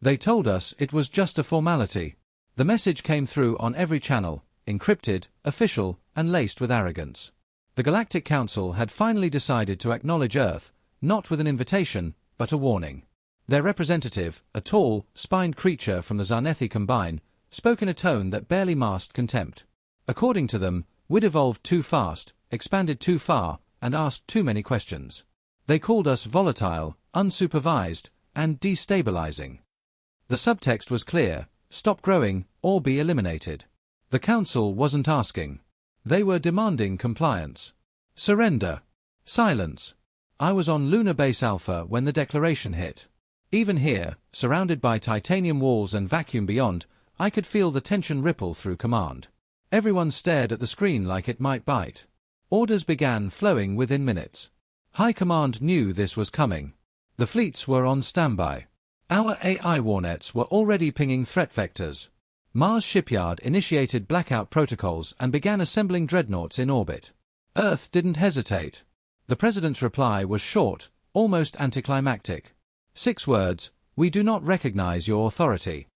They told us it was just a formality. The message came through on every channel, encrypted, official, and laced with arrogance. The Galactic Council had finally decided to acknowledge Earth, not with an invitation, but a warning. Their representative, a tall, spined creature from the Zarnethi Combine, spoke in a tone that barely masked contempt. According to them, we'd evolved too fast, expanded too far, and asked too many questions. They called us volatile, unsupervised, and destabilizing. The subtext was clear: stop growing, or be eliminated. The Council wasn't asking. They were demanding compliance. Surrender. Silence. I was on Lunar Base Alpha when the declaration hit. Even here, surrounded by titanium walls and vacuum beyond, I could feel the tension ripple through command. Everyone stared at the screen like it might bite. Orders began flowing within minutes. High Command knew this was coming. The fleets were on standby. Our AI warnets were already pinging threat vectors. Mars Shipyard initiated blackout protocols and began assembling dreadnoughts in orbit. Earth didn't hesitate. The President's reply was short, almost anticlimactic. 6 words: we do not recognize your authority.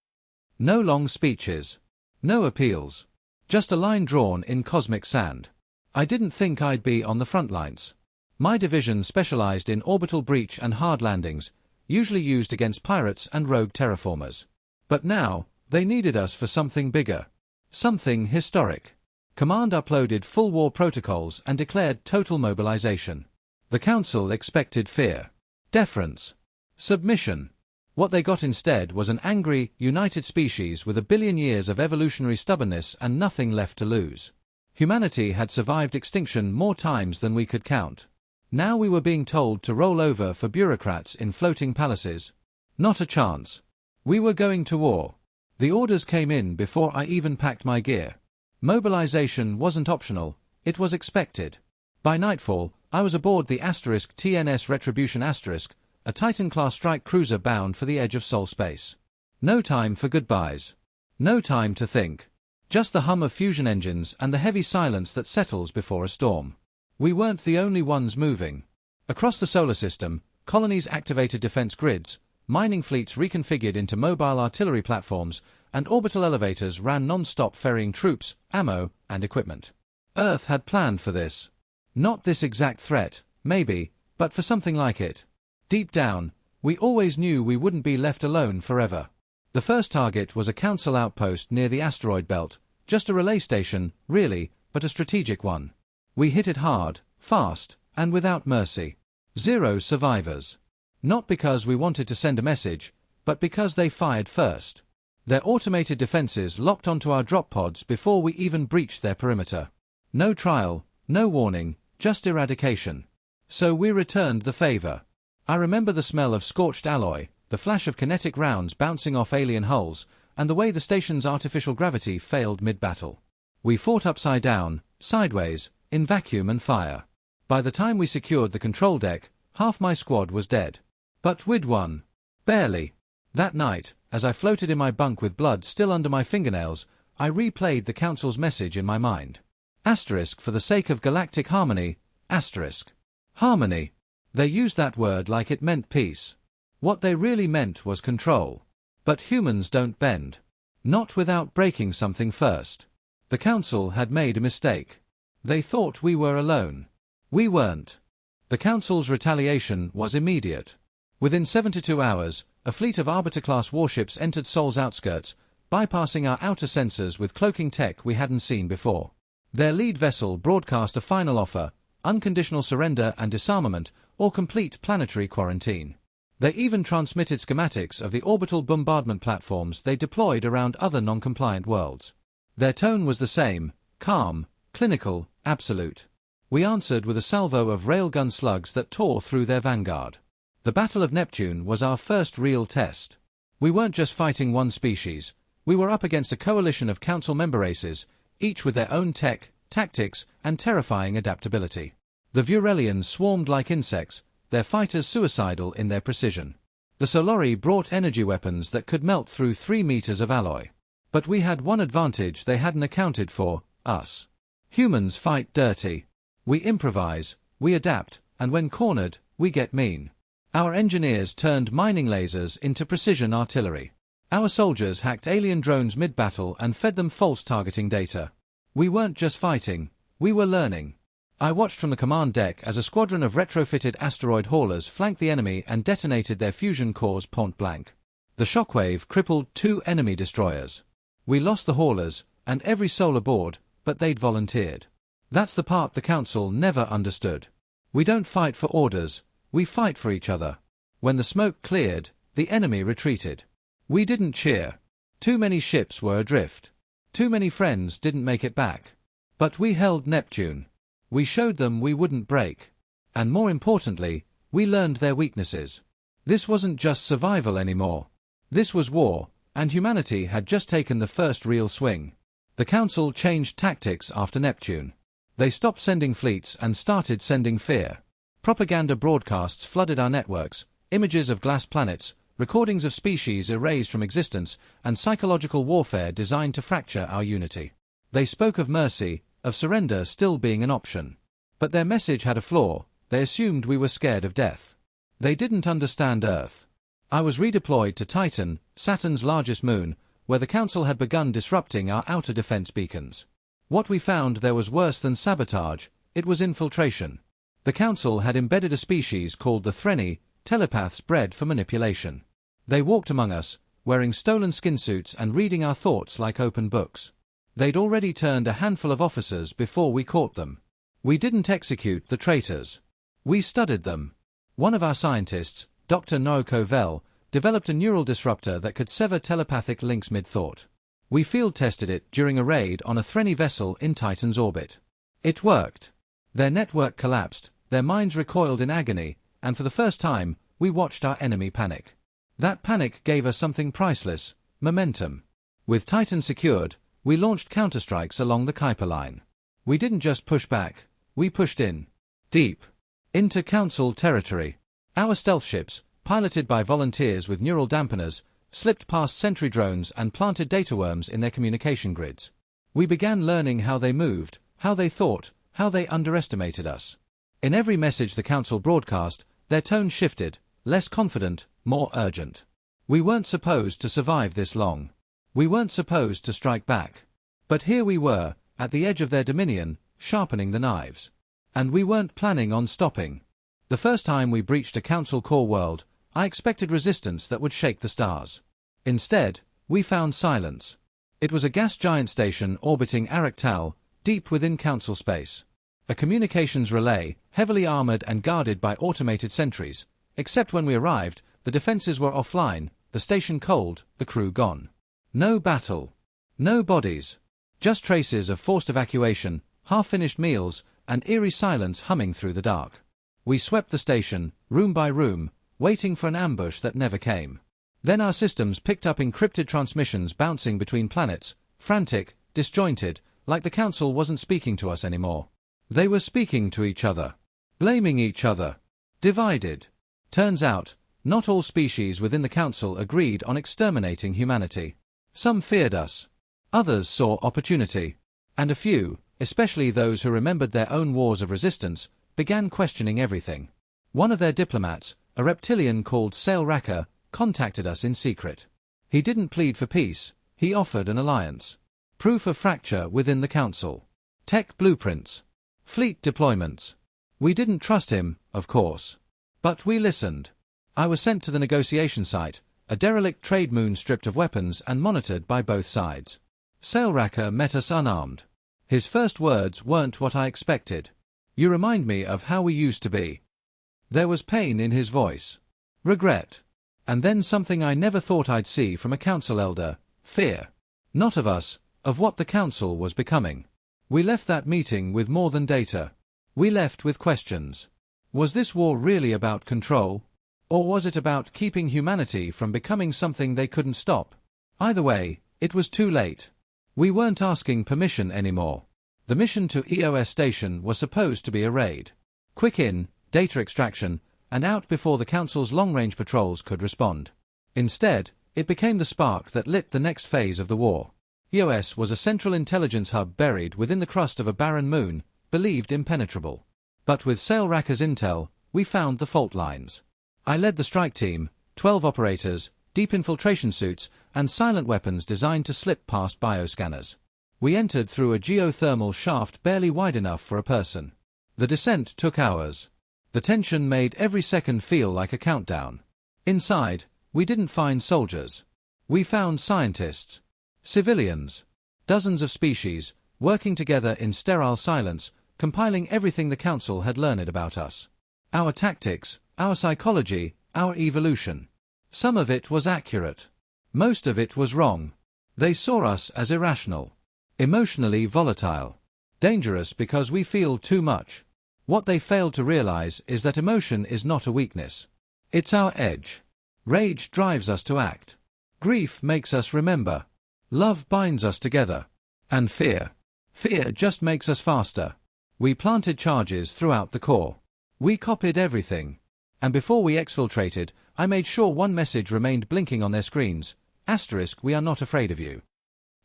No long speeches. No appeals. Just a line drawn in cosmic sand. I didn't think I'd be on the front lines. My division specialized in orbital breach and hard landings, usually used against pirates and rogue terraformers. But now, they needed us for something bigger. Something historic. Command uploaded full war protocols and declared total mobilization. The Council expected fear, deference, submission. What they got instead was an angry, united species with 1 billion years of evolutionary stubbornness and nothing left to lose. Humanity had survived extinction more times than we could count. Now we were being told to roll over for bureaucrats in floating palaces. Not a chance. We were going to war. The orders came in before I even packed my gear. Mobilization wasn't optional, it was expected. By nightfall, I was aboard the TNS Retribution *, a Titan-class strike cruiser bound for the edge of Sol space. No time for goodbyes. No time to think. Just the hum of fusion engines and the heavy silence that settles before a storm. We weren't the only ones moving. Across the solar system, colonies activated defense grids, mining fleets reconfigured into mobile artillery platforms, and orbital elevators ran non-stop ferrying troops, ammo, and equipment. Earth had planned for this. Not this exact threat, maybe, but for something like it. Deep down, we always knew we wouldn't be left alone forever. The first target was a Council outpost near the asteroid belt, just a relay station, really, but a strategic one. We hit it hard, fast, and without mercy. 0 survivors. Not because we wanted to send a message, but because they fired first. Their automated defenses locked onto our drop pods before we even breached their perimeter. No trial, no warning, just eradication. So we returned the favor. I remember the smell of scorched alloy, the flash of kinetic rounds bouncing off alien hulls, and the way the station's artificial gravity failed mid-battle. We fought upside down, sideways, in vacuum and fire. By the time we secured the control deck, half my squad was dead. But we'd won. Barely. That night, as I floated in my bunk with blood still under my fingernails, I replayed the Council's message in my mind. For the sake of galactic harmony, Harmony. They used that word like it meant peace. What they really meant was control. But humans don't bend. Not without breaking something first. The Council had made a mistake. They thought we were alone. We weren't. The Council's retaliation was immediate. Within 72 hours, a fleet of Arbiter-class warships entered Sol's outskirts, bypassing our outer sensors with cloaking tech we hadn't seen before. Their lead vessel broadcast a final offer: unconditional surrender and disarmament, or complete planetary quarantine. They even transmitted schematics of the orbital bombardment platforms they deployed around other non-compliant worlds. Their tone was the same: calm, clinical, absolute. We answered with a salvo of railgun slugs that tore through their vanguard. The Battle of Neptune was our first real test. We weren't just fighting one species, we were up against a coalition of Council member races, each with their own tech, tactics, and terrifying adaptability. The Vurelians swarmed like insects, their fighters suicidal in their precision. The Solari brought energy weapons that could melt through 3 meters of alloy. But we had one advantage they hadn't accounted for: us. Humans fight dirty. We improvise, we adapt, and when cornered, we get mean. Our engineers turned mining lasers into precision artillery. Our soldiers hacked alien drones mid-battle and fed them false targeting data. We weren't just fighting, we were learning. I watched from the command deck as a squadron of retrofitted asteroid haulers flanked the enemy and detonated their fusion cores point blank. The shockwave crippled 2 enemy destroyers. We lost the haulers, and every soul aboard, but they'd volunteered. That's the part the Council never understood. We don't fight for orders, we fight for each other. When the smoke cleared, the enemy retreated. We didn't cheer. Too many ships were adrift. Too many friends didn't make it back. But we held Neptune. We showed them we wouldn't break. And more importantly, we learned their weaknesses. This wasn't just survival anymore. This was war, and humanity had just taken the first real swing. The Council changed tactics after Neptune. They stopped sending fleets and started sending fear. Propaganda broadcasts flooded our networks, images of glass planets, recordings of species erased from existence, and psychological warfare designed to fracture our unity. They spoke of mercy, of surrender still being an option. But their message had a flaw. They assumed we were scared of death. They didn't understand Earth. I was redeployed to Titan, Saturn's largest moon, where the Council had begun disrupting our outer defense beacons. What we found there was worse than sabotage, it was infiltration. The Council had embedded a species called the Threni, telepaths bred for manipulation. They walked among us, wearing stolen skin suits and reading our thoughts like open books. They'd already turned a handful of officers before we caught them. We didn't execute the traitors. We studied them. One of our scientists, Dr. Noriko Vell, developed a neural disruptor that could sever telepathic links mid-thought. We field-tested it during a raid on a Threni vessel in Titan's orbit. It worked. Their network collapsed, their minds recoiled in agony, and for the first time, we watched our enemy panic. That panic gave us something priceless, momentum. With Titan secured, we launched counterstrikes along the Kuiper line. We didn't just push back, we pushed in. Deep. Into Council territory. Our stealth ships, piloted by volunteers with neural dampeners, slipped past sentry drones and planted data worms in their communication grids. We began learning how they moved, how they thought, how they underestimated us. In every message the Council broadcast, their tone shifted, less confident, more urgent. We weren't supposed to survive this long. We weren't supposed to strike back. But here we were, at the edge of their dominion, sharpening the knives. And we weren't planning on stopping. The first time we breached a Council core world, I expected resistance that would shake the stars. Instead, we found silence. It was a gas giant station orbiting Arctal, deep within Council space. A communications relay, heavily armored and guarded by automated sentries. Except when we arrived, the defenses were offline, the station cold, the crew gone. No battle. No bodies. Just traces of forced evacuation, half-finished meals, and eerie silence humming through the dark. We swept the station, room by room, waiting for an ambush that never came. Then our systems picked up encrypted transmissions bouncing between planets, frantic, disjointed, like the Council wasn't speaking to us anymore. They were speaking to each other. Blaming each other. Divided. Turns out, not all species within the Council agreed on exterminating humanity. Some feared us. Others saw opportunity. And a few, especially those who remembered their own wars of resistance, began questioning everything. One of their diplomats, a reptilian called Sail Racker, contacted us in secret. He didn't plead for peace, he offered an alliance. Proof of fracture within the Council. Tech blueprints. Fleet deployments. We didn't trust him, of course. But we listened. I was sent to the negotiation site, a derelict trade moon stripped of weapons and monitored by both sides. Sail Racker met us unarmed. His first words weren't what I expected. You remind me of how we used to be. There was pain in his voice. Regret. And then something I never thought I'd see from a Council elder, fear. Not of us, of what the Council was becoming. We left that meeting with more than data. We left with questions. Was this war really about control? Or was it about keeping humanity from becoming something they couldn't stop? Either way, it was too late. We weren't asking permission anymore. The mission to EOS Station was supposed to be a raid. Quick in, data extraction, and out before the Council's long-range patrols could respond. Instead, it became the spark that lit the next phase of the war. EOS was a central intelligence hub buried within the crust of a barren moon, believed impenetrable. But with Sail Racker's intel, we found the fault lines. I led the strike team, 12 operators, deep infiltration suits, and silent weapons designed to slip past bioscanners. We entered through a geothermal shaft barely wide enough for a person. The descent took hours. The tension made every second feel like a countdown. Inside, we didn't find soldiers. We found scientists. Civilians. Dozens of species, working together in sterile silence, compiling everything the Council had learned about us. Our tactics, our psychology, our evolution. Some of it was accurate. Most of it was wrong. They saw us as irrational. Emotionally volatile. Dangerous because we feel too much. What they failed to realize is that emotion is not a weakness. It's our edge. Rage drives us to act. Grief makes us remember. Love binds us together. And fear. Fear just makes us faster. We planted charges throughout the core. We copied everything. And before we exfiltrated, I made sure one message remained blinking on their screens. Asterisk, we are not afraid of you.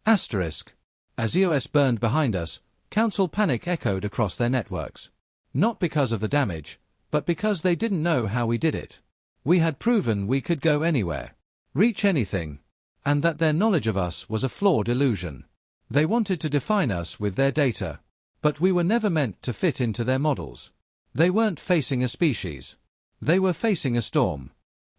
Asterisk. As EOS burned behind us, Council panic echoed across their networks. Not because of the damage, but because they didn't know how we did it. We had proven we could go anywhere, reach anything, and that their knowledge of us was a flawed illusion. They wanted to define us with their data, but we were never meant to fit into their models. They weren't facing a species. They were facing a storm.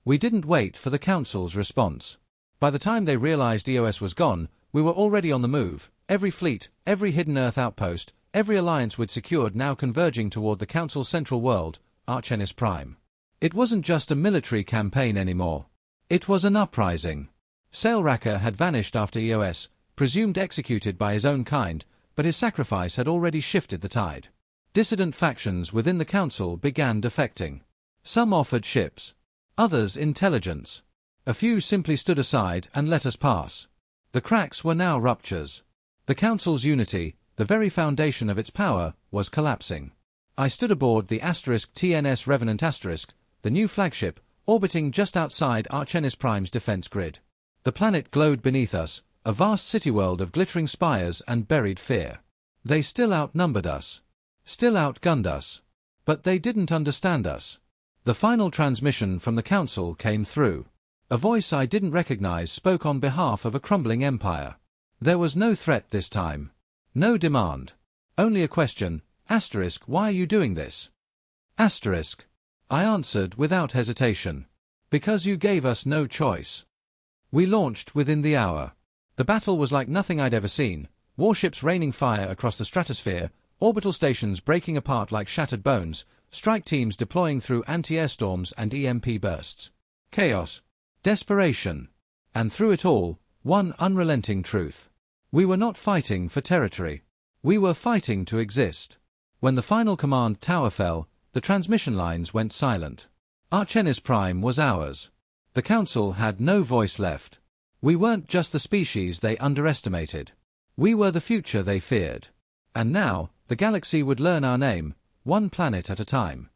We didn't wait for the Council's response. By the time they realized EOS was gone, we were already on the move. Every fleet, every hidden Earth outpost, every alliance we'd secured now converging toward the Council's central world, Archenis Prime. It wasn't just a military campaign anymore. It was an uprising. Sailracker had vanished after EOS, presumed executed by his own kind, but his sacrifice had already shifted the tide. Dissident factions within the Council began defecting. Some offered ships. Others intelligence. A few simply stood aside and let us pass. The cracks were now ruptures. The Council's unity, the very foundation of its power, was collapsing. I stood aboard the TNS Revenant *, the new flagship, orbiting just outside Archenis Prime's defense grid. The planet glowed beneath us, a vast city world of glittering spires and buried fear. They still outnumbered us. Still outgunned us. But they didn't understand us. The final transmission from the Council came through. A voice I didn't recognize spoke on behalf of a crumbling empire. There was no threat this time. No demand. Only a question. Asterisk, why are you doing this? Asterisk. I answered without hesitation. Because you gave us no choice. We launched within the hour. The battle was like nothing I'd ever seen. Warships raining fire across the stratosphere, orbital stations breaking apart like shattered bones, strike teams deploying through anti-air storms and EMP bursts. Chaos. Desperation. And through it all, one unrelenting truth. We were not fighting for territory. We were fighting to exist. When the final command tower fell, the transmission lines went silent. Archenis Prime was ours. The Council had no voice left. We weren't just the species they underestimated. We were the future they feared. And now, the galaxy would learn our name, one planet at a time.